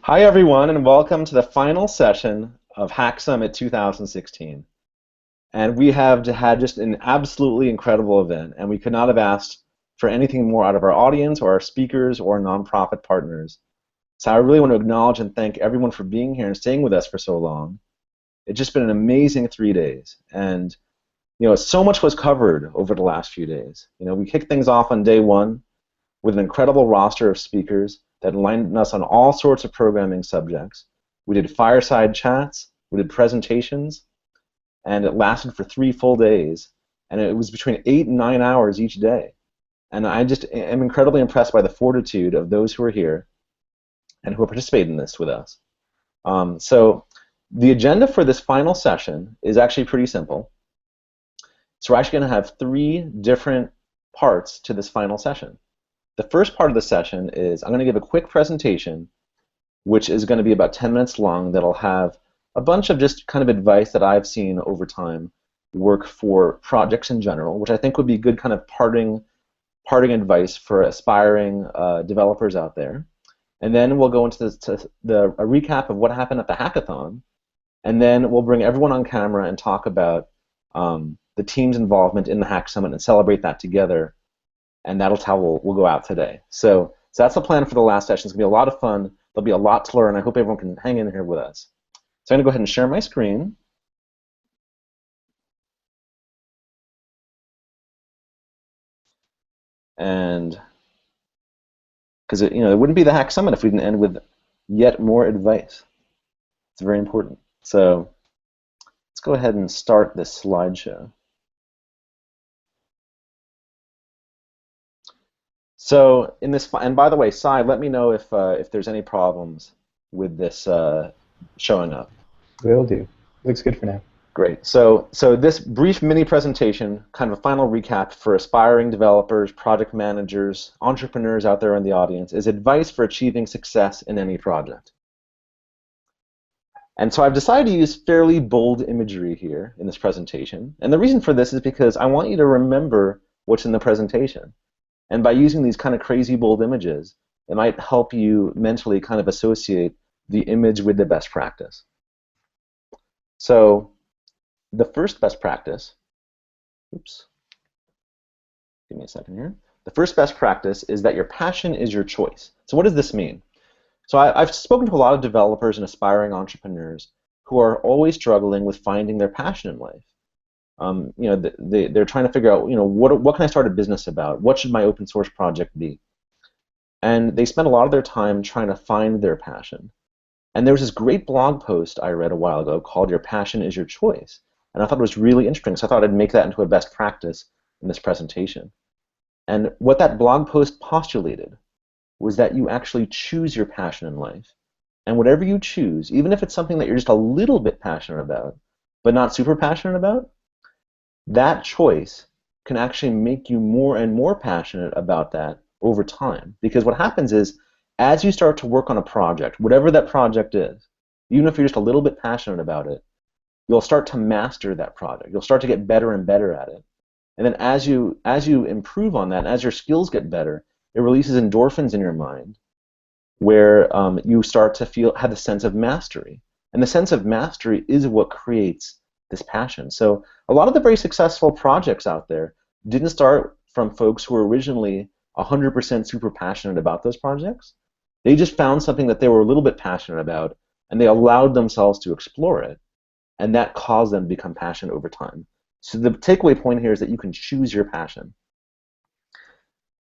Hi, everyone, and welcome to the final session of Hack Summit 2016. And we have had just an absolutely incredible event, and we could not have asked for anything more out of our audience or our speakers or nonprofit partners. So I really want to acknowledge and thank everyone for being here and staying with us for so long. It's just been an amazing 3 days, and so much was covered over the last few days. We kicked things off on day one with an incredible roster of speakers that enlightened us on all sorts of programming subjects. We did fireside chats, we did presentations, and it lasted for 3 full days. And it was between 8 and 9 hours each day. And I just am incredibly impressed by the fortitude of those who are here and who have participated in this with us. So the agenda for this final session is actually pretty simple. So we're actually going to have 3 different parts to this final session. The first part of the session is I'm going to give a quick presentation, which is going to be about 10 minutes long, that'll have a bunch of just kind of advice that I've seen over time work for projects in general, which I think would be good kind of parting advice for aspiring developers out there. And then we'll go into a recap of what happened at the hackathon, and then we'll bring everyone on camera and talk about the team's involvement in the Hack Summit and celebrate that together. And that's how we'll go out today. So that's the plan for the last session. It's going to be a lot of fun. There'll be a lot to learn. I hope everyone can hang in here with us. So I'm going to go ahead and share my screen. And because it wouldn't be the Hack Summit if we didn't end with yet more advice. It's very important. So let's go ahead and start this slideshow. So in this, and by the way, Sai, let me know if there's any problems with this showing up. Will do. Looks good for now. Great. So this brief mini presentation, kind of a final recap for aspiring developers, project managers, entrepreneurs out there in the audience, is advice for achieving success in any project. And so I've decided to use fairly bold imagery here in this presentation. And the reason for this is because I want you to remember what's in the presentation. And by using these kind of crazy bold images, it might help you mentally kind of associate the image with the best practice. So the first best practice, oops, give me a second here. The first best practice is that your passion is your choice. So what does this mean? So I've spoken to a lot of developers and aspiring entrepreneurs who are always struggling with finding their passion in life. They're trying to figure out, what can I start a business about? What should my open source project be? And they spend a lot of their time trying to find their passion. And there was this great blog post I read a while ago called "Your Passion is Your Choice." And I thought it was really interesting, so I thought I'd make that into a best practice in this presentation. And what that blog post postulated was that you actually choose your passion in life. And whatever you choose, even if it's something that you're just a little bit passionate about, but not super passionate about, that choice can actually make you more and more passionate about that over time. Because what happens is, as you start to work on a project, whatever that project is, even if you're just a little bit passionate about it, you'll start to master that project. You'll start to get better and better at it. And then as you improve on that, as your skills get better, it releases endorphins in your mind where you start to have a sense of mastery. And the sense of mastery is what creates this passion. So a lot of the very successful projects out there didn't start from folks who were originally 100% super passionate about those projects. They just found something that they were a little bit passionate about, and they allowed themselves to explore it, and that caused them to become passionate over time. So the takeaway point here is that you can choose your passion.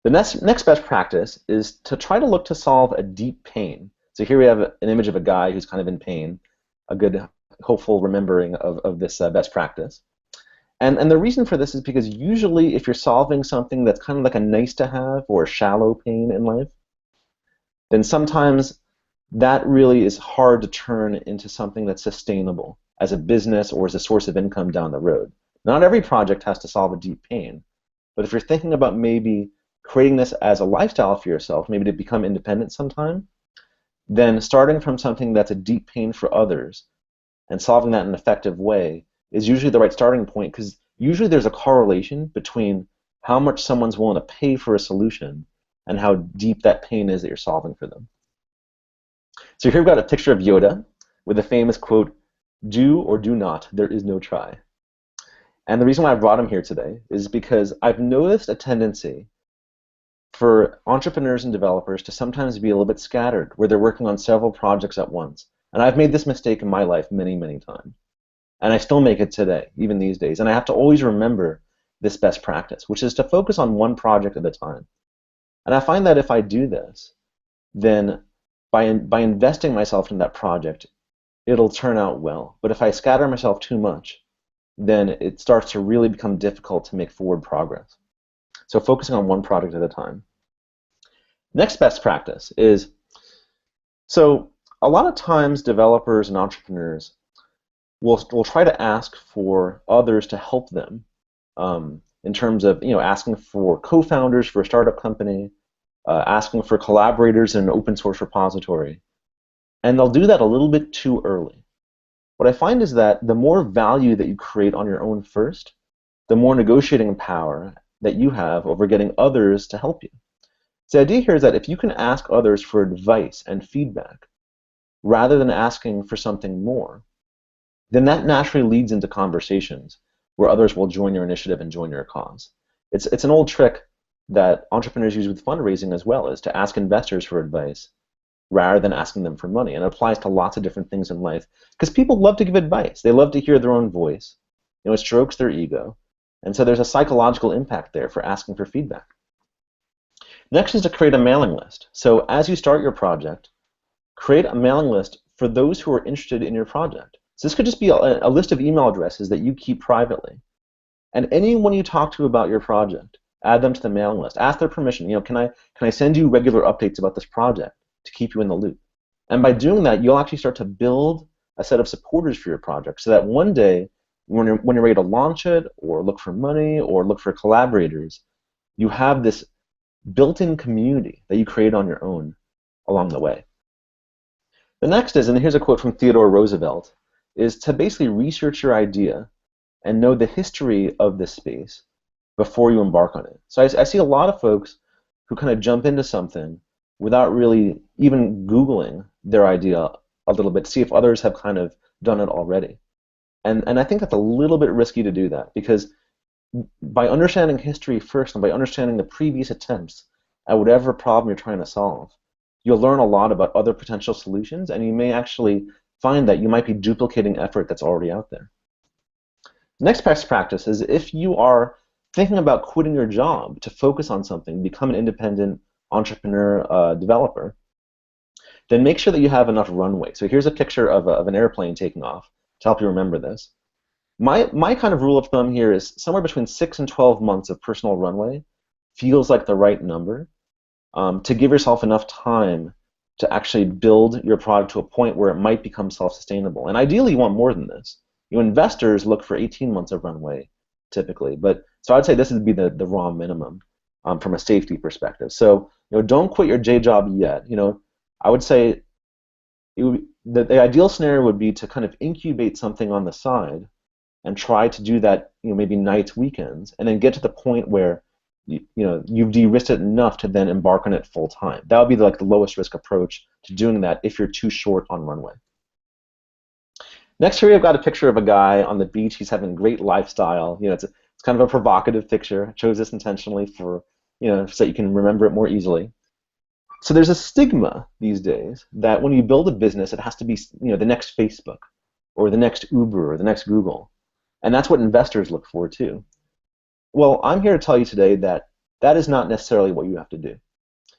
The next best practice is to try to look to solve a deep pain. So here we have an image of a guy who's kind of in pain, a good hopeful remembering of this best practice. And the reason for this is because usually if you're solving something that's kind of like a nice to have or a shallow pain in life, then sometimes that really is hard to turn into something that's sustainable as a business or as a source of income down the road. Not every project has to solve a deep pain, but if you're thinking about maybe creating this as a lifestyle for yourself, maybe to become independent sometime, then starting from something that's a deep pain for others and solving that in an effective way is usually the right starting point, because usually there's a correlation between how much someone's willing to pay for a solution and how deep that pain is that you're solving for them. So here we've got a picture of Yoda with the famous quote, "Do or do not, there is no try." And the reason why I brought him here today is because I've noticed a tendency for entrepreneurs and developers to sometimes be a little bit scattered, where they're working on several projects at once. And I've made this mistake in my life many, many times. And I still make it today, even these days. And I have to always remember this best practice, which is to focus on one project at a time. And I find that if I do this, then by investing myself in that project, it'll turn out well. But if I scatter myself too much, then it starts to really become difficult to make forward progress. So focusing on one project at a time. Next best practice is, so a lot of times developers and entrepreneurs will try to ask for others to help them in terms of asking for co-founders for a startup company, asking for collaborators in an open source repository. And they'll do that a little bit too early. What I find is that the more value that you create on your own first, the more negotiating power that you have over getting others to help you. So the idea here is that if you can ask others for advice and feedback rather than asking for something more, then that naturally leads into conversations where others will join your initiative and join your cause. It's an old trick that entrepreneurs use with fundraising as well, is to ask investors for advice rather than asking them for money. And it applies to lots of different things in life, because people love to give advice. They love to hear their own voice. It strokes their ego. And so there's a psychological impact there for asking for feedback. Next is to create a mailing list. So as you start your project, create a mailing list for those who are interested in your project. So this could just be a list of email addresses that you keep privately. And anyone you talk to about your project, add them to the mailing list. Ask their permission. Can I send you regular updates about this project to keep you in the loop? And by doing that, you'll actually start to build a set of supporters for your project, so that one day, when you're ready to launch it, or look for money, or look for collaborators, you have this built-in community that you create on your own along the way. The next is, and here's a quote from Theodore Roosevelt, is to basically research your idea and know the history of this space before you embark on it. So I see a lot of folks who kind of jump into something without really even Googling their idea a little bit to see if others have kind of done it already. And I think that's a little bit risky to do that, because by understanding history first and by understanding the previous attempts at whatever problem you're trying to solve, you'll learn a lot about other potential solutions, and you may actually find that you might be duplicating effort that's already out there. Next best practice is, if you are thinking about quitting your job to focus on something, become an independent entrepreneur developer, then make sure that you have enough runway. So here's a picture of an airplane taking off to help you remember this. My kind of rule of thumb here is somewhere between 6 and 12 months of personal runway feels like the right number to give yourself enough time to actually build your product to a point where it might become self-sustainable. And ideally, you want more than this. Investors look for 18 months of runway typically, so I'd say this would be the raw minimum from a safety perspective. So don't quit your day job yet. I would say the ideal scenario would be to kind of incubate something on the side and try to do that, maybe nights, weekends, and then get to the point where you've de-risked it enough to then embark on it full time. That would be the lowest risk approach to doing that if you're too short on runway. Next here, I've got a picture of a guy on the beach. He's having a great lifestyle. It's kind of a provocative picture. I chose this intentionally so that you can remember it more easily. So there's a stigma these days that when you build a business, it has to be the next Facebook or the next Uber or the next Google. And that's what investors look for too. Well, I'm here to tell you today that that is not necessarily what you have to do.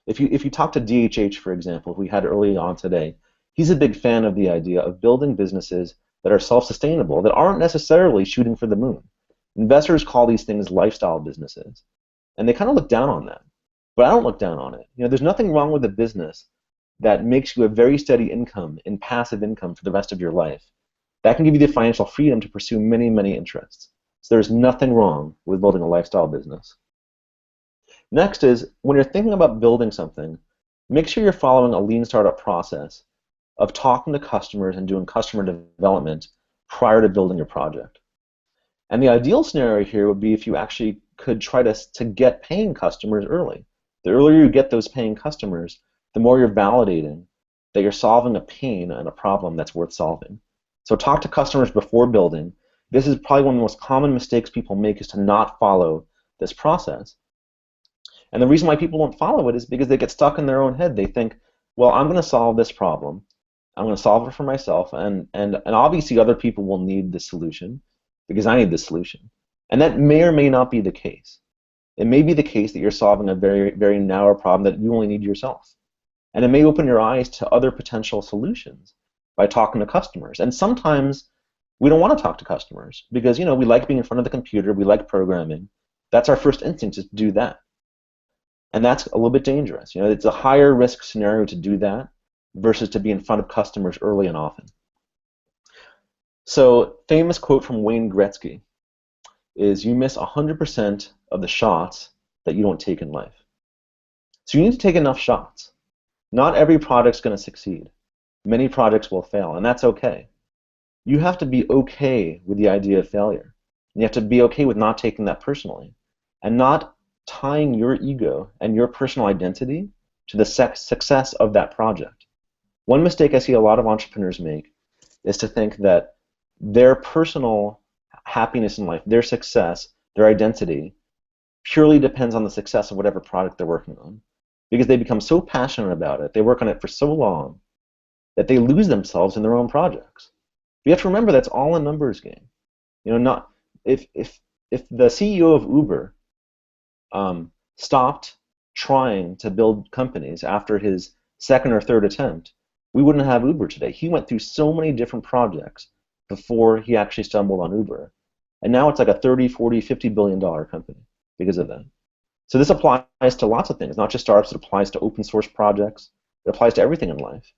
If you talk to DHH, for example, who we had early on today, he's a big fan of the idea of building businesses that are self-sustainable, that aren't necessarily shooting for the moon. Investors call these things lifestyle businesses, and they kind of look down on that. But I don't look down on it. There's nothing wrong with a business that makes you a very steady income in passive income for the rest of your life. That can give you the financial freedom to pursue many, many interests. So there's nothing wrong with building a lifestyle business. Next is, when you're thinking about building something, make sure you're following a lean startup process of talking to customers and doing customer development prior to building your project. And the ideal scenario here would be if you actually could try to get paying customers early. The earlier you get those paying customers, the more you're validating that you're solving a pain and a problem that's worth solving. So talk to customers before building. This is probably one of the most common mistakes people make, is to not follow this process. And the reason why people don't follow it is because they get stuck in their own head. They think, well, I'm going to solve this problem. I'm going to solve it for myself, and obviously other people will need the solution because I need the solution. And that may or may not be the case. It may be the case that you're solving a very, very narrow problem that you only need yourself. And it may open your eyes to other potential solutions by talking to customers. And sometimes we don't want to talk to customers because, you know, we like being in front of the computer, we like programming. That's our first instinct, is to do that. And that's a little bit dangerous. You know, it's a higher risk scenario to do that versus to be in front of customers early and often. So, famous quote from Wayne Gretzky is, you miss 100% of the shots that you don't take in life. So you need to take enough shots. Not every project's going to succeed. Many projects will fail, and that's okay. You have to be okay with the idea of failure. You have to be okay with not taking that personally and not tying your ego and your personal identity to the success of that project. One mistake I see a lot of entrepreneurs make is to think that their personal happiness in life, their success, their identity, purely depends on the success of whatever product they're working on. Because they become so passionate about it, they work on it for so long, that they lose themselves in their own projects. But you have to remember that's all a numbers game. You know, not if the CEO of Uber stopped trying to build companies after his second or third attempt, we wouldn't have Uber today. He went through so many different projects before he actually stumbled on Uber. And now it's like a 30, 40, $50 billion company because of that. So this applies to lots of things, not just startups. It applies to open source projects. It applies to everything in life.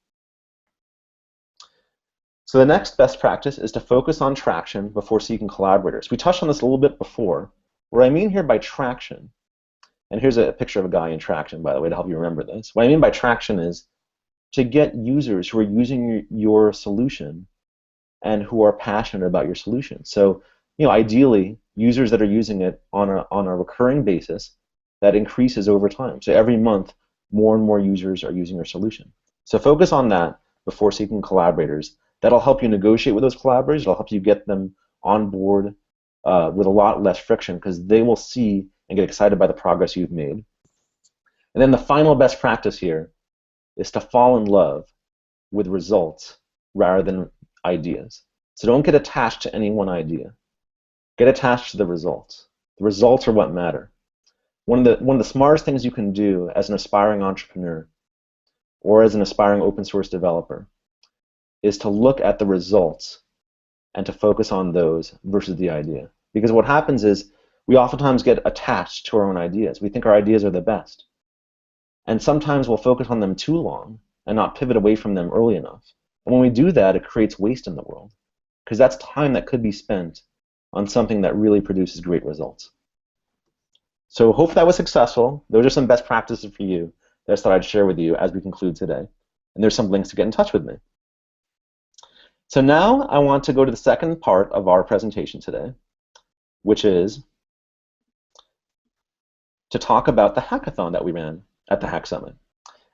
So the next best practice is to focus on traction before seeking collaborators. We touched on this a little bit before. What I mean here by traction, and here's a picture of a guy in traction, by the way, to help you remember this. What I mean by traction is to get users who are using your solution and who are passionate about your solution. So, you know, ideally, users that are using it on a recurring basis that increases over time. So every month, more and more users are using your solution. So focus on that before seeking collaborators. That'll help you negotiate with those collaborators. It'll help you get them on board with a lot less friction, because they will see and get excited by the progress you've made. And then the final best practice here is to fall in love with results rather than ideas. So don't get attached to any one idea. Get attached to the results. The results are what matter. One of the smartest things you can do as an aspiring entrepreneur or as an aspiring open source developer is to look at the results and to focus on those versus the idea. Because what happens is we oftentimes get attached to our own ideas. We think our ideas are the best. And sometimes we'll focus on them too long and not pivot away from them early enough. And when we do that, it creates waste in the world, because that's time that could be spent on something that really produces great results. So hope that was successful. Those are some best practices for you that I thought I'd share with you as we conclude today. And there's some links to get in touch with me. So now I want to go to the second part of our presentation today, which is to talk about the hackathon that we ran at the Hack Summit.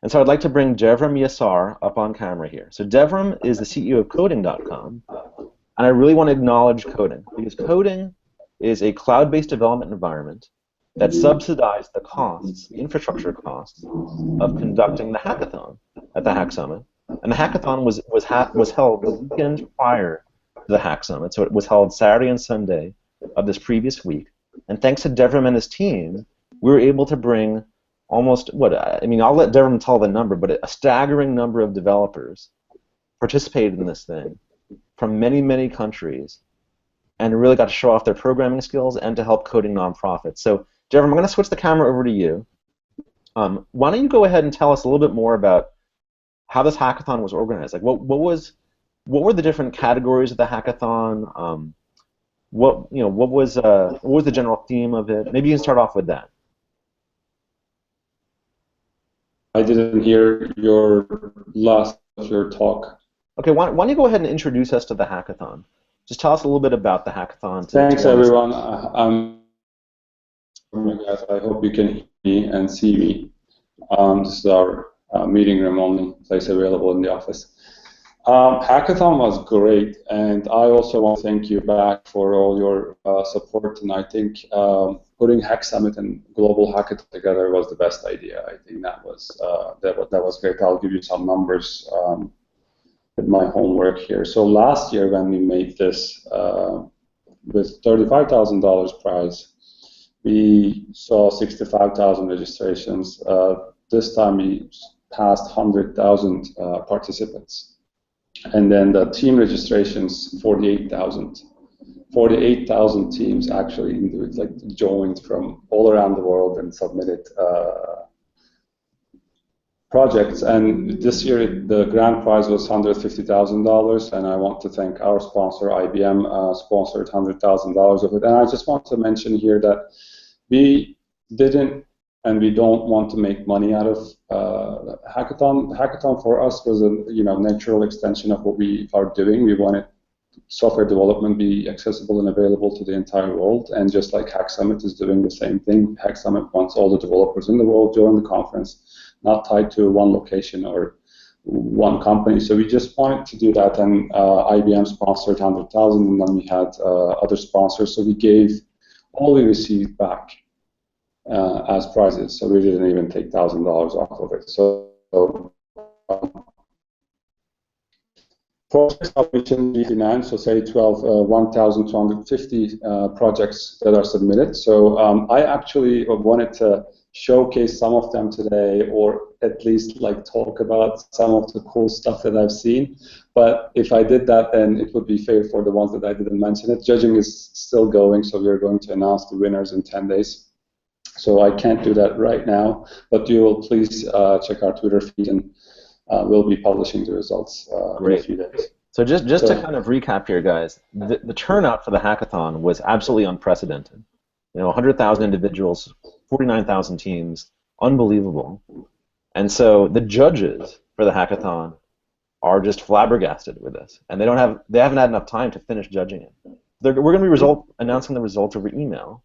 And so I'd like to bring Devram Yasar up on camera here. So Devram is the CEO of Coding.com, and I really want to acknowledge Coding, because Coding is a cloud-based development environment that subsidized the costs, the infrastructure costs, of conducting the hackathon at the Hack Summit. And the hackathon was held the weekend prior to the Hack Summit, so it was held Saturday and Sunday of this previous week. And thanks to Devram and his team, we were able to bring almost, I mean, I'll let Devram tell the number, but a staggering number of developers participated in this thing from many, many countries, and really got to show off their programming skills and to help coding nonprofits. So, Devram, I'm going to switch the camera over to you. Why don't you go ahead and tell us a little bit more about how this hackathon was organized? Like, what were the different categories of the hackathon? What was the general theme of it? Maybe you can start off with that. I didn't hear your last of your talk. Okay, why don't you go ahead and introduce us to the hackathon? Just tell us a little bit about the hackathon. Thanks, everyone. I hope you can hear me and see me. This is our meeting room only, place available in the office. Hackathon was great, and I also want to thank you back for all your support. And I think putting Hack Summit and Global Hackathon together was the best idea. I think that was great. I'll give you some numbers with my homework here. So last year when we made this with $35,000 prize, we saw 65,000 registrations. This time we passed 100,000 participants. And then the team registrations, 48,000. 48,000 teams actually joined from all around the world and submitted projects. And this year the grand prize was $150,000, and I want to thank our sponsor, IBM, sponsored $100,000 of it. And I just want to mention here that we didn't and we don't want to make money out of Hackathon. Hackathon for us was a natural extension of what we are doing. We wanted software development be accessible and available to the entire world, and just like Hack Summit is doing the same thing, Hack Summit wants all the developers in the world join the conference, not tied to one location or one company. So we just wanted to do that, and IBM sponsored 100,000, and then we had other sponsors. So we gave all we received back as prizes, so we didn't even take $1,000 off of it. So project submission we finance, so say 1,250 projects that are submitted. So I actually wanted to showcase some of them today, or at least talk about some of the cool stuff that I've seen. But if I did that, then it would be fair for the ones that I didn't mention it. Judging is still going, so we're going to announce the winners in 10 days. So I can't do that right now, but you will please check our Twitter feed, and we'll be publishing the results in a few days. So just to kind of recap here, guys, the turnout for the hackathon was absolutely unprecedented. 100,000 individuals, 49,000 teams, unbelievable. And so the judges for the hackathon are just flabbergasted with this, and they haven't had enough time to finish judging it. We're going to be announcing the results over email.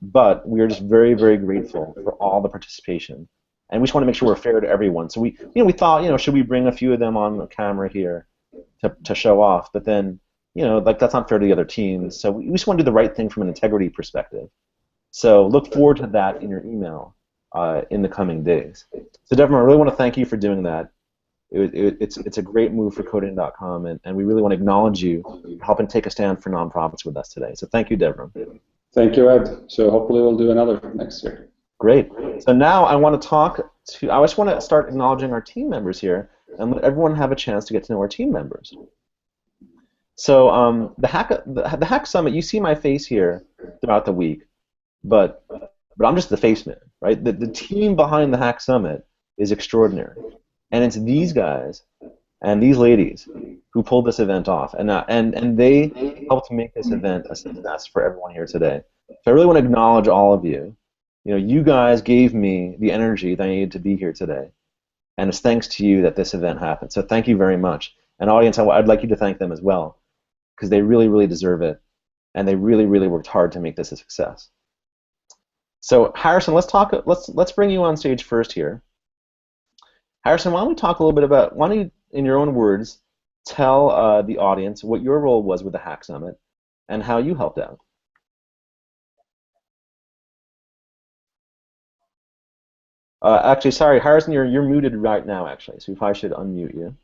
But we are just very, very grateful for all the participation, and we just want to make sure we're fair to everyone. So we thought, should we bring a few of them on the camera here to show off? But then, that's not fair to the other teams. So we just want to do the right thing from an integrity perspective. So look forward to that in your email in the coming days. So Devin, I really want to thank you for doing that. It's a great move for Coding.com, and we really want to acknowledge you for helping take a stand for nonprofits with us today. So thank you, Devin. Thank you, Ed. So hopefully we'll do another next year. Great. So now I just want to start acknowledging our team members here and let everyone have a chance to get to know our team members. So the Hack Summit, you see my face here throughout the week, but I'm just the face man, right? The team behind the Hack Summit is extraordinary, and it's these guys and these ladies who pulled this event off, and they helped make this event a success for everyone here today. So I really want to acknowledge all of you. You guys gave me the energy that I needed to be here today, and it's thanks to you that this event happened. So thank you very much. And audience, I'd like you to thank them as well, because they really, really deserve it, and they really, really worked hard to make this a success. So Harrison, let's bring you on stage first here. Harrison, why don't we talk a little bit about, why don't you, in your own words, tell the audience what your role was with the Hack Summit and how you helped out. Actually, sorry, Harrison, you're muted right now, actually, so we probably should unmute you.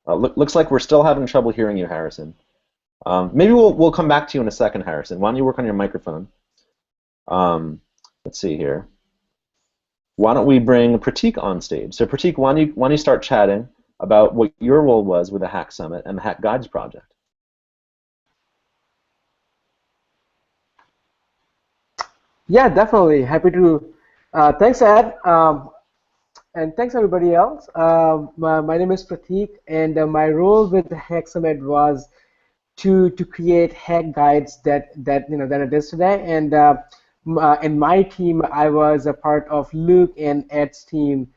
Looks like we're still having trouble hearing you, Harrison. Maybe we'll come back to you in a second, Harrison. Why don't you work on your microphone? Let's see here. Why don't we bring Pratik on stage? So Pratik, why don't you start chatting about what your role was with the Hack Summit and the Hack Guides project? Yeah, definitely. Happy to. Thanks, Ed. And thanks, everybody else. My name is Pratik, and my role with the Hack Summit was to create hack guides that it is today. And in my team, I was a part of Luke and Ed's team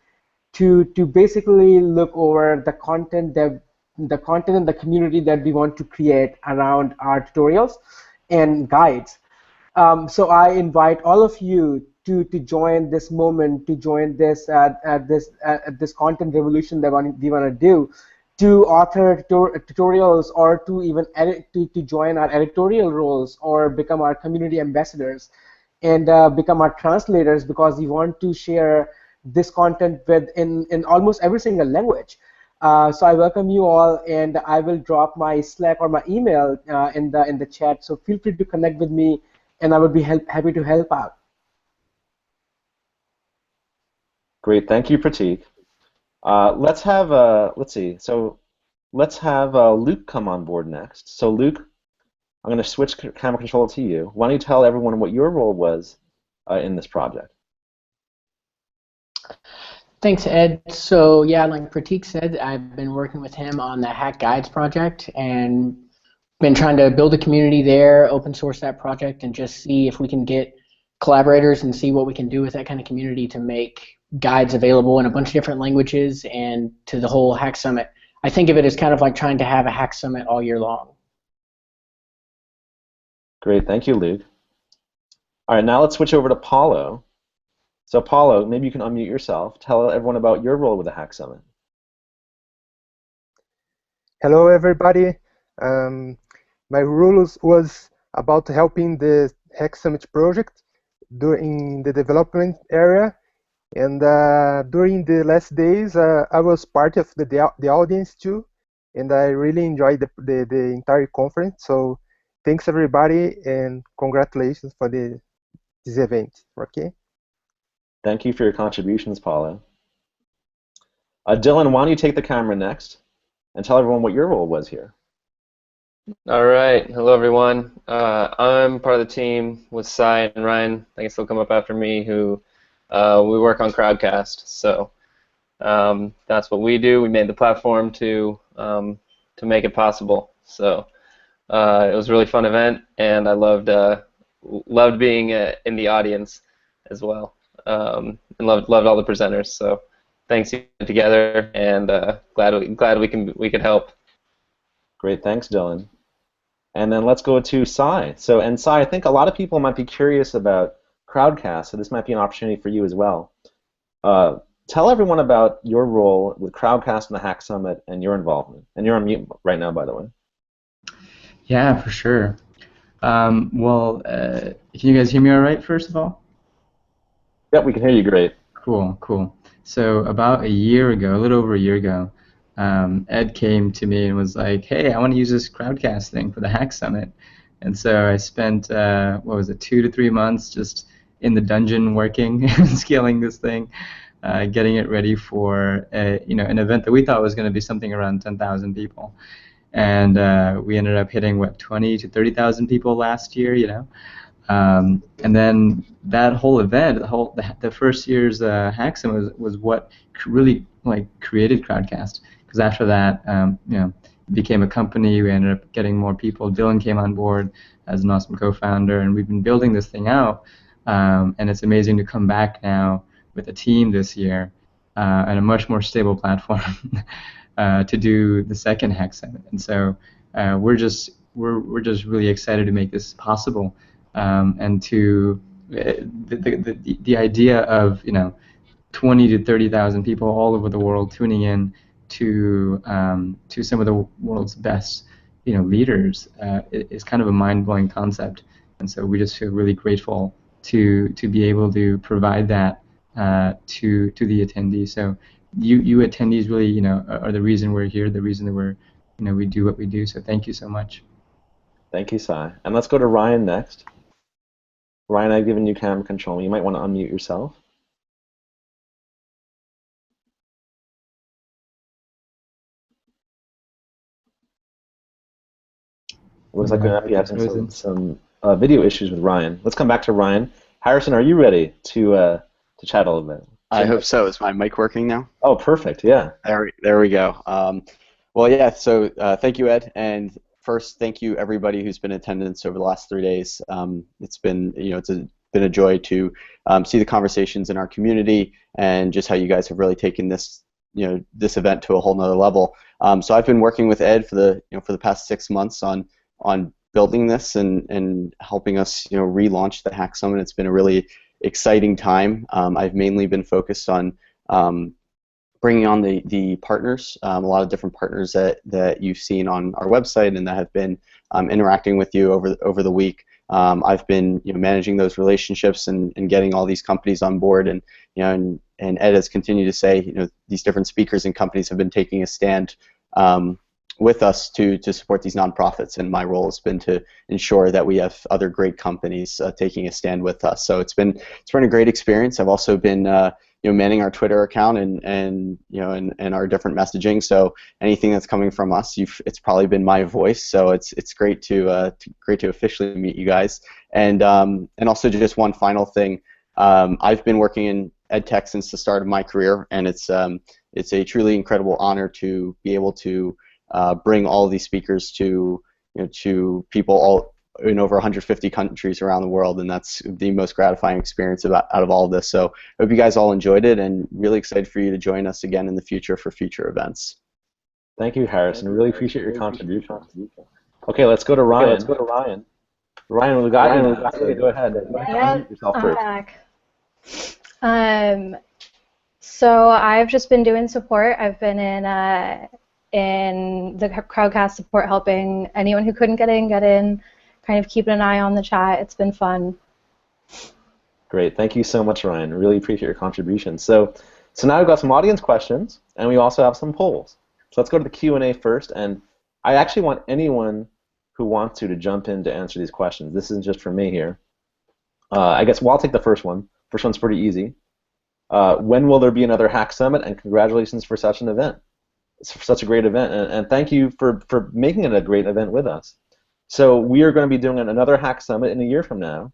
to basically look over the content and the community that we want to create around our tutorials and guides. So I invite all of you to join this moment, to join this content revolution that we want to do, to author tutorials, or to even edit, to join our editorial roles, or become our community ambassadors, and become our translators, because we want to share this content in almost every single language. So I welcome you all, and I will drop my Slack or my email in the chat. So feel free to connect with me, and I would be happy to help out. Great, thank you, Pratik. Let's have let's see. So let's have Luke come on board next. So Luke, I'm going to switch camera control to you. Why don't you tell everyone what your role was in this project? Thanks, Ed. So yeah, like Pratik said, I've been working with him on the Hack Guides project and been trying to build a community there, open source that project, and just see if we can get collaborators and see what we can do with that kind of community to make guides available in a bunch of different languages and to the whole Hack Summit. I think of it as kind of like trying to have a Hack Summit all year long. Great, thank you, Luke. All right, now let's switch over to Paolo. So Paolo, maybe you can unmute yourself. Tell everyone about your role with the Hack Summit. Hello, everybody. My role was about helping the Hack Summit project during the development area. And during the last days, I was part of the audience too. And I really enjoyed the entire conference. So thanks, everybody, and congratulations for this event. Okay. Thank you for your contributions, Paolo. Dylan, why don't you take the camera next and tell everyone what your role was here? All right. Hello, everyone. I'm part of the team with Sai and Ryan. I guess they'll come up after me, who we work on Crowdcast. So that's what we do. We made the platform to make it possible. So it was a really fun event, and I loved being in the audience as well. And loved all the presenters. So thanks together, and glad we could help. Great, thanks, Dylan. And then let's go to Sai. And Sai, I think a lot of people might be curious about Crowdcast, so this might be an opportunity for you as well. Tell everyone about your role with Crowdcast and the Hack Summit and your involvement. And you're on mute right now, by the way. Yeah, for sure. Can you guys hear me all right, first of all? Yep, we can hear you great. Cool. So about a year ago, a little over a year ago, Ed came to me and was like, hey, I want to use this Crowdcast thing for the Hack Summit. And so I spent, 2 to 3 months just in the dungeon working, scaling this thing, getting it ready for an event that we thought was going to be something around 10,000 people. And we ended up hitting, 20 to 30,000 people last year, And then that whole event, the first year's Hack Summit was what really created Crowdcast. Because after that, it became a company. We ended up getting more people. Dylan came on board as an awesome co-founder, and we've been building this thing out. And it's amazing to come back now with a team this year and a much more stable platform to do the second Hack Summit. And so we're just really excited to make this possible. And to the idea of 20 to 30,000 people all over the world tuning in to some of the world's best leaders is kind of a mind-blowing concept. And so we just feel really grateful to be able to provide that to the attendees. So you attendees really are the reason we're here, the reason that we do what we do. So thank you so much. Thank you, Sai. And let's go to Ryan next. Ryan, I've given you camera control. You might want to unmute yourself. Looks like we might be having some video issues with Ryan. Let's come back to Ryan. Harrison, are you ready to chat a little bit? I hope so. Is my mic working now? Oh, perfect. Yeah. There we go. Well, yeah. So thank you, Ed. And first, thank you everybody who's been in attendance over the last 3 days. It's been been a joy to see the conversations in our community and just how you guys have really taken this this event to a whole nother level. So I've been working with Ed for the past 6 months on building this and helping us, relaunch the Hack Summit. It's been a really exciting time. I've mainly been focused on bringing on the partners, a lot of different partners that you've seen on our website and that have been interacting with you over the week. I've been managing those relationships and getting all these companies on board, and Ed has continued to say these different speakers and companies have been taking a stand with us to support these nonprofits, and my role has been to ensure that we have other great companies taking a stand with us. So it's been a great experience. I've also been manning our Twitter account and our different messaging. So anything that's coming from us, it's probably been my voice. So it's great to officially meet you guys. And also just one final thing, I've been working in EdTech since the start of my career, and it's a truly incredible honor to be able to bring all of these speakers to people all in over 150 countries around the world, and that's the most gratifying experience out of all of this. So I hope you guys all enjoyed it, and really excited for you to join us again in the future for future events. Thank you, Harrison. Really appreciate your contribution. Okay, let's go to Ryan. Ryan, we got you. Go ahead. Introduce yourself first. Back. So I've just been doing support. I've been in the Crowdcast support, helping anyone who couldn't get in, kind of keeping an eye on the chat. It's been fun. Great. Thank you so much, Ryan. Really appreciate your contribution. So now we've got some audience questions, and we also have some polls. So let's go to the Q&A first, and I actually want anyone who wants to jump in to answer these questions. This isn't just for me here. I guess I'll take the first one. First one's pretty easy. When will there be another Hack Summit? And congratulations for such an event. It's such a great event, and thank you for making it a great event with us. So we are going to be doing another Hack Summit in a year from now.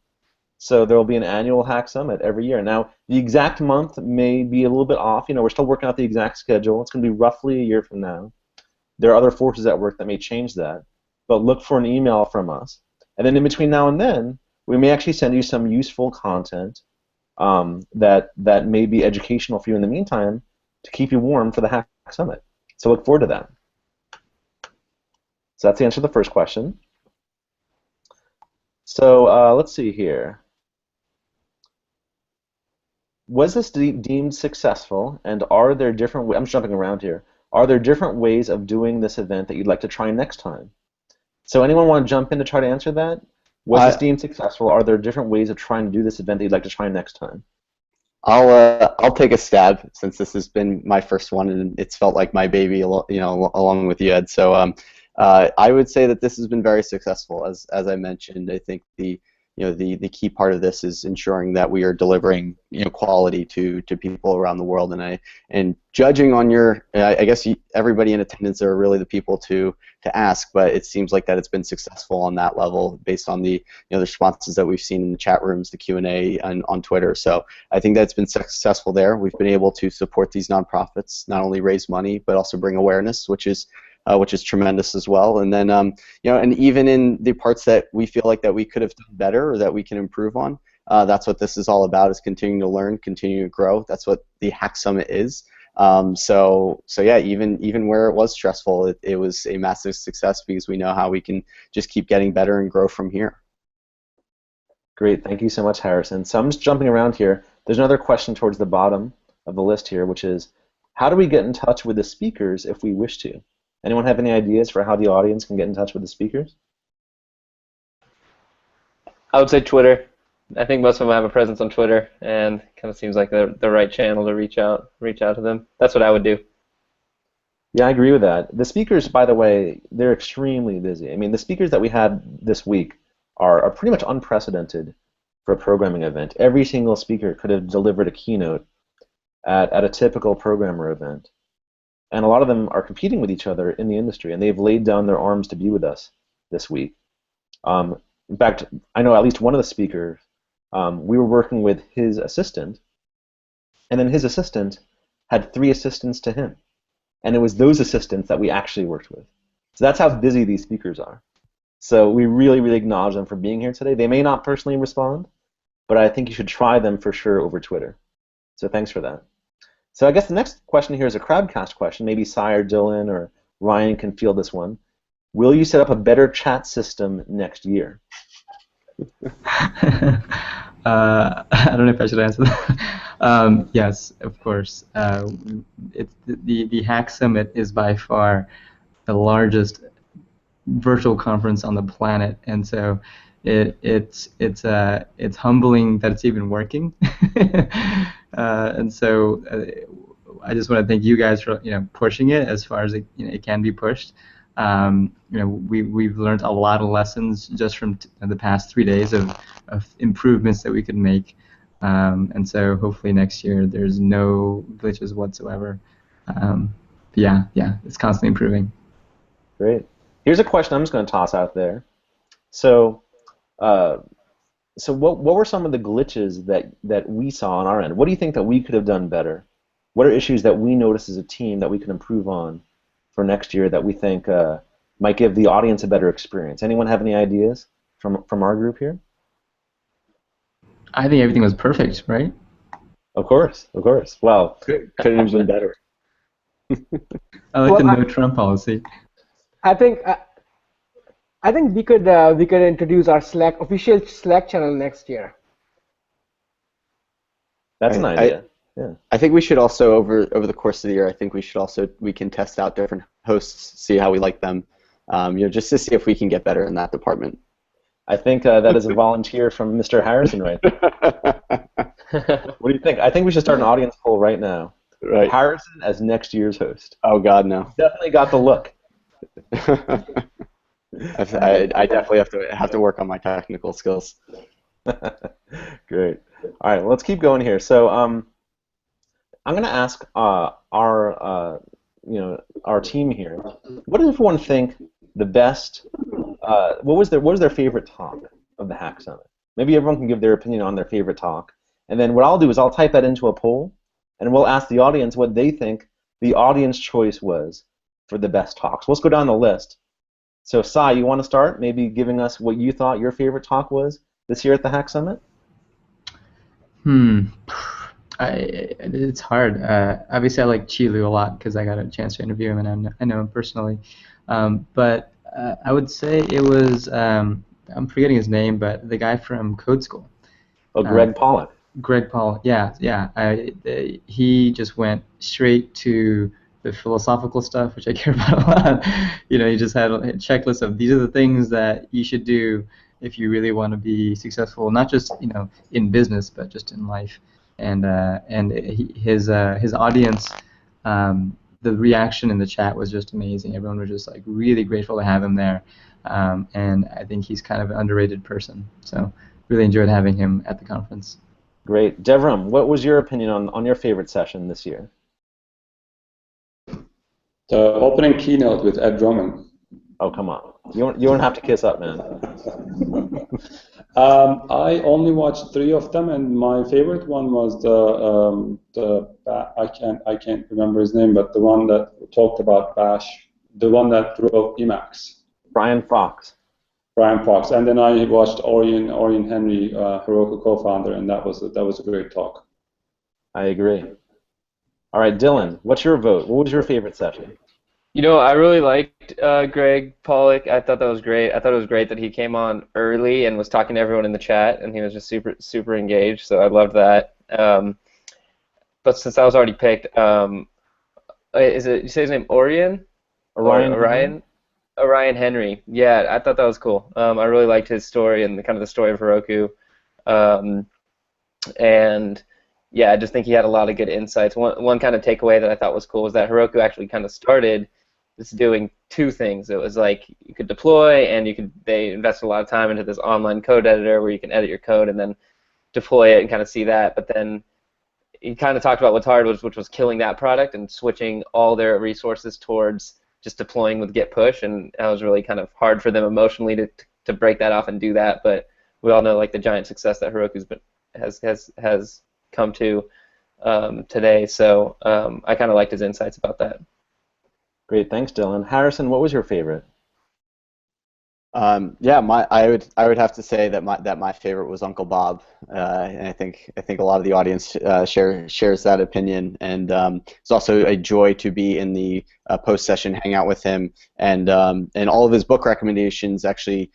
So there will be an annual Hack Summit every year. Now, the exact month may be a little bit off. We're still working out the exact schedule. It's going to be roughly a year from now. There are other forces at work that may change that, but look for an email from us. And then in between now and then, we may actually send you some useful content that may be educational for you in the meantime to keep you warm for the Hack Summit. So look forward to that. So that's the answer to the first question. So let's see here. Was this deemed successful, and are there different ways, I'm jumping around here, are there different ways of doing this event that you'd like to try next time? So anyone want to jump in to try to answer that? Was this deemed successful? Are there different ways of trying to do this event that you'd like to try next time? I'll take a stab, since this has been my first one and it's felt like my baby, along with you, Ed. So I would say that this has been very successful. As I mentioned, I think the key part of this is ensuring that we are delivering quality to people around the world. And judging on I guess everybody in attendance are really the people to ask, but it seems like that it's been successful on that level based on the the responses that we've seen in the chat rooms, the Q&A, and on Twitter. So I think that's been successful there. We've been able to support these nonprofits, not only raise money but also bring awareness, which is tremendous as well. And then and even in the parts that we feel like that we could have done better or that we can improve on, that's what this is all about, is continuing to learn, continuing to grow. That's what the Hack Summit is. So yeah, even where it was stressful, it was a massive success, because we know how we can just keep getting better and grow from here. Great, thank you so much, Harrison. So I'm just jumping around here. There's another question towards the bottom of the list here, which is, how do we get in touch with the speakers if we wish to? Anyone have any ideas for how the audience can get in touch with the speakers? I would say Twitter. I think most of them have a presence on Twitter, and it kind of seems like the right channel to reach out to them. That's what I would do. Yeah, I agree with that. The speakers, by the way, they're extremely busy. I mean, the speakers that we had this week are pretty much unprecedented for a programming event. Every single speaker could have delivered a keynote at a typical programmer event. And a lot of them are competing with each other in the industry, and they've laid down their arms to be with us this week. In fact, I know at least one of the speakers, we were working with his assistant, and then his assistant had 3 assistants to him. And it was those assistants that we actually worked with. So that's how busy these speakers are. So we really, really acknowledge them for being here today. They may not personally respond, but I think you should try them for sure over Twitter. So thanks for that. So I guess the next question here is a Crowdcast question. Maybe Cy or Dylan or Ryan can field this one. Will you set up a better chat system next year? I don't know if I should answer that. Yes, of course. The Hack Summit is by far the largest virtual conference on the planet, and so it's humbling that it's even working. And so I just want to thank you guys for pushing it as far as it can be pushed. We've learned a lot of lessons just from the past 3 days of improvements that we could make, and so hopefully next year there's no glitches whatsoever. Yeah, it's constantly improving. Great. Here's a question I'm just going to toss out there. So what were some of the glitches that we saw on our end? What do you think that we could have done better? What are issues that we noticed as a team that we could improve on for next year that we think might give the audience a better experience? Anyone have any ideas from our group here? I think everything was perfect, right? Of course. Well, couldn't have been better. I like the no Trump policy. I think we could introduce our official Slack channel next year. That's an idea. Yeah. I think we should also over the course of the year. I think we can test out different hosts, see how we like them, just to see if we can get better in that department. I think that is a volunteer from Mr. Harrison right there. What do you think? I think we should start an audience poll right now. Right. Harrison as next year's host. Oh God, no. Definitely got the look. I definitely have to work on my technical skills. Great. All right, well, let's keep going here. So I'm going to ask our team here. What does everyone think the best? What was their favorite talk of the Hack Summit? Maybe everyone can give their opinion on their favorite talk, and then what I'll do is I'll type that into a poll, and we'll ask the audience what they think the audience choice was for the best talks. Let's go down the list. So, Sai, you want to start? Maybe giving us what you thought your favorite talk was this year at the Hack Summit? It's hard. Obviously, I like Chilu a lot because I got a chance to interview him, and I know him personally. But I would say it was, I'm forgetting his name, but the guy from Code School. Oh, Greg Pollack. Greg Paul, yeah. He just went straight to the philosophical stuff, which I care about a lot. He just had a checklist of these are the things that you should do if you really want to be successful, not just in business, but just in life. And his audience, the reaction in the chat was just amazing. Everyone was just like really grateful to have him there, and I think he's kind of an underrated person. So really enjoyed having him at the conference. Great. Devram, what was your opinion on your favorite session this year? The opening keynote with Ed Drummond. Oh, come on. You don't have to kiss up, man. I only watched 3 of them, and my favorite one was I can't remember his name, but the one that talked about Bash, the one that wrote Emacs. Brian Fox. And then I watched Orion Henry, Heroku co-founder, and that was a great talk. I agree. All right, Dylan, what's your vote? What was your favorite session? I really liked Greg Pollack. I thought that was great. I thought it was great that he came on early and was talking to everyone in the chat, and he was just super engaged. So I loved that. But since I was already picked, you say his name Orion? Orion Henry. Yeah, I thought that was cool. I really liked his story and the story of Heroku. And yeah, I just think he had a lot of good insights. One kind of takeaway that I thought was cool was that Heroku actually kind of started just doing 2 things. It was like you could deploy, and they invested a lot of time into this online code editor where you can edit your code and then deploy it and kind of see that. But then he kind of talked about what's hard, which was killing that product and switching all their resources towards just deploying with Git push, and that was really kind of hard for them emotionally to break that off and do that. But we all know the giant success that Heroku's has come to today. So I kind of liked his insights about that. Great, thanks, Dylan. Harrison, what was your favorite? Yeah, I would have to say that my favorite was Uncle Bob, and I think a lot of the audience shares that opinion. And it's also a joy to be in the post session hangout with him, and all of his book recommendations actually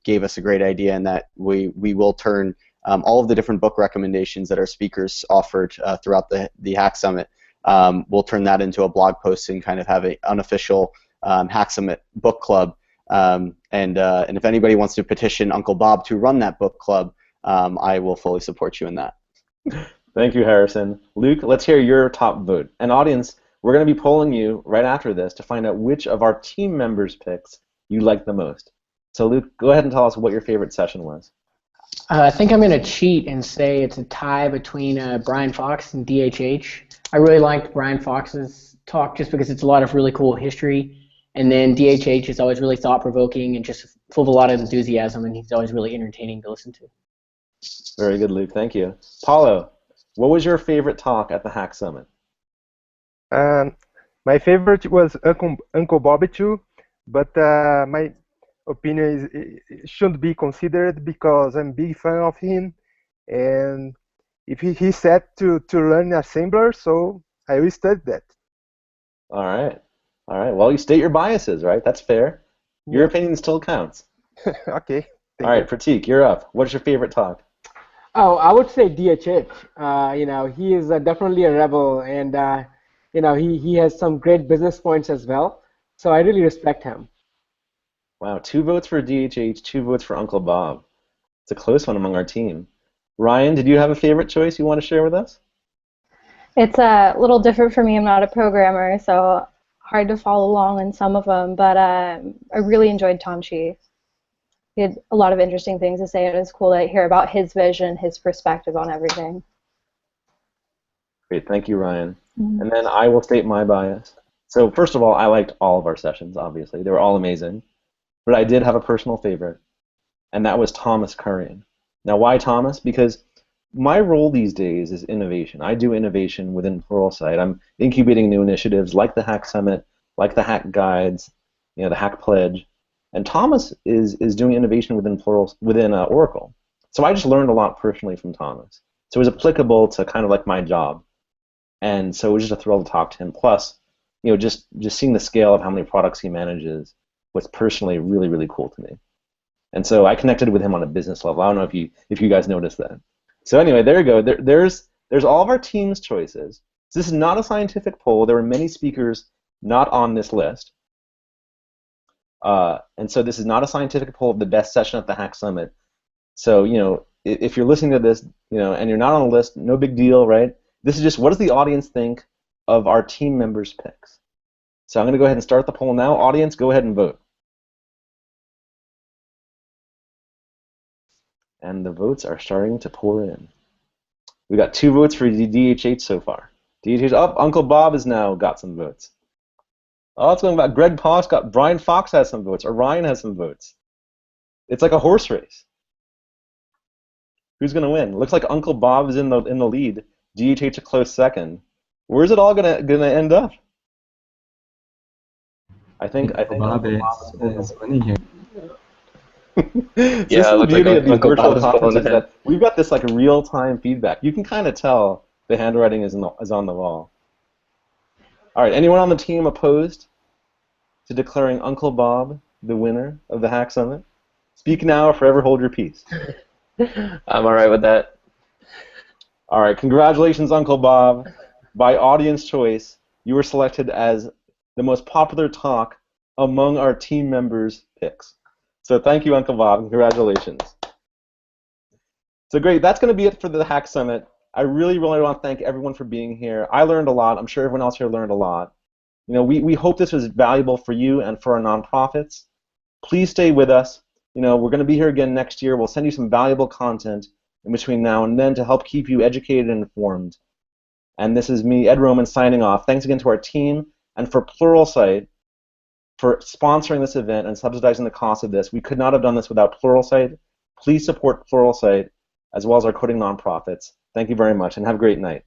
gave us a great idea in that we will turn all of the different book recommendations that our speakers offered throughout the Hack Summit. We'll turn that into a blog post and kind of have an unofficial Hack Summit book club. And if anybody wants to petition Uncle Bob to run that book club, I will fully support you in that. Thank you, Harrison. Luke, let's hear your top vote. And audience, we're going to be polling you right after this to find out which of our team members' picks you like the most. So Luke, go ahead and tell us what your favorite session was. I think I'm going to cheat and say it's a tie between Brian Fox and DHH. I really liked Brian Fox's talk just because it's a lot of really cool history. And then DHH is always really thought-provoking and just full of a lot of enthusiasm, and he's always really entertaining to listen to. Very good, Luke. Thank you. Paolo, what was your favorite talk at the Hack Summit? My favorite was Uncle Bobby too, but my opinion is it shouldn't be considered because I'm a big fan of him, and if he said to learn assembler, so I will study that. All right. All right. Well, you state your biases, right? That's fair. Your opinion still counts. Okay. All right, Pratik, you're up. What's your favorite talk? Oh, I would say DHH. You know, he is definitely a rebel, and you know, he has some great business points as well. So I really respect him. Wow, 2 votes for DHH, 2 votes for Uncle Bob. It's a close one among our team. Ryan, did you have a favorite choice you want to share with us? It's a little different for me. I'm not a programmer, so hard to follow along in some of them, but I really enjoyed Tanchi. He had a lot of interesting things to say. It was cool to hear about his vision, his perspective on everything. Great, thank you, Ryan. And then I will state my bias. So first of all, I liked all of our sessions, obviously. They were all amazing. But I did have a personal favorite, and that was Thomas Currian. Now, why Thomas? Because my role these days is innovation. I do innovation within Pluralsight. I'm incubating new initiatives like the Hack Summit, like the Hack Guides, you know, the Hack Pledge. And Thomas is doing innovation within Oracle. So I just learned a lot personally from Thomas. So it was applicable to kind of like my job. And so it was just a thrill to talk to him. Plus, you know, just seeing the scale of how many products he manages was personally really, really cool to me. And so I connected with him on a business level. I don't know if you guys noticed that. So anyway, there you go. There's all of our team's choices. So this is not a scientific poll. There were many speakers not on this list. And so this is not a scientific poll of the best session at the Hack Summit. So, you know, if you're listening to this, you know, and you're not on the list, no big deal, right? This is just what does the audience think of our team members' picks. So I'm going to go ahead and start the poll now. Audience, go ahead and vote. And the votes are starting to pour in. We got 2 votes for DHH so far. DHH, Uncle Bob has now got some votes. Oh, it's going back. Greg Poss got, Brian Fox has some votes, or Ryan has some votes. It's like a horse race. Who's going to win? Looks like Uncle Bob is in the lead. DHH a close second. Where's it all gonna end up? I think Bob is winning here. This Yeah, is the beauty of these Uncle virtual Bob's conferences pulling ahead. that we've got this like real-time feedback. You can kind of tell the handwriting is on the wall. All right, anyone on the team opposed to declaring Uncle Bob the winner of the Hack Summit? Speak now or forever hold your peace. I'm all right with that. All right, congratulations, Uncle Bob. By audience choice, you were selected as the most popular talk among our team members' picks. So thank you, Uncle Bob. Congratulations. So great. That's going to be it for the Hack Summit. I really, really want to thank everyone for being here. I learned a lot. I'm sure everyone else here learned a lot. You know, we hope this was valuable for you and for our nonprofits. Please stay with us. You know, we're going to be here again next year. We'll send you some valuable content in between now and then to help keep you educated and informed. And this is me, Ed Roman, signing off. Thanks again to our team and for Pluralsight for sponsoring this event and subsidizing the cost of this. We could not have done this without Pluralsight. Please support Pluralsight as well as our coding nonprofits. Thank you very much and have a great night.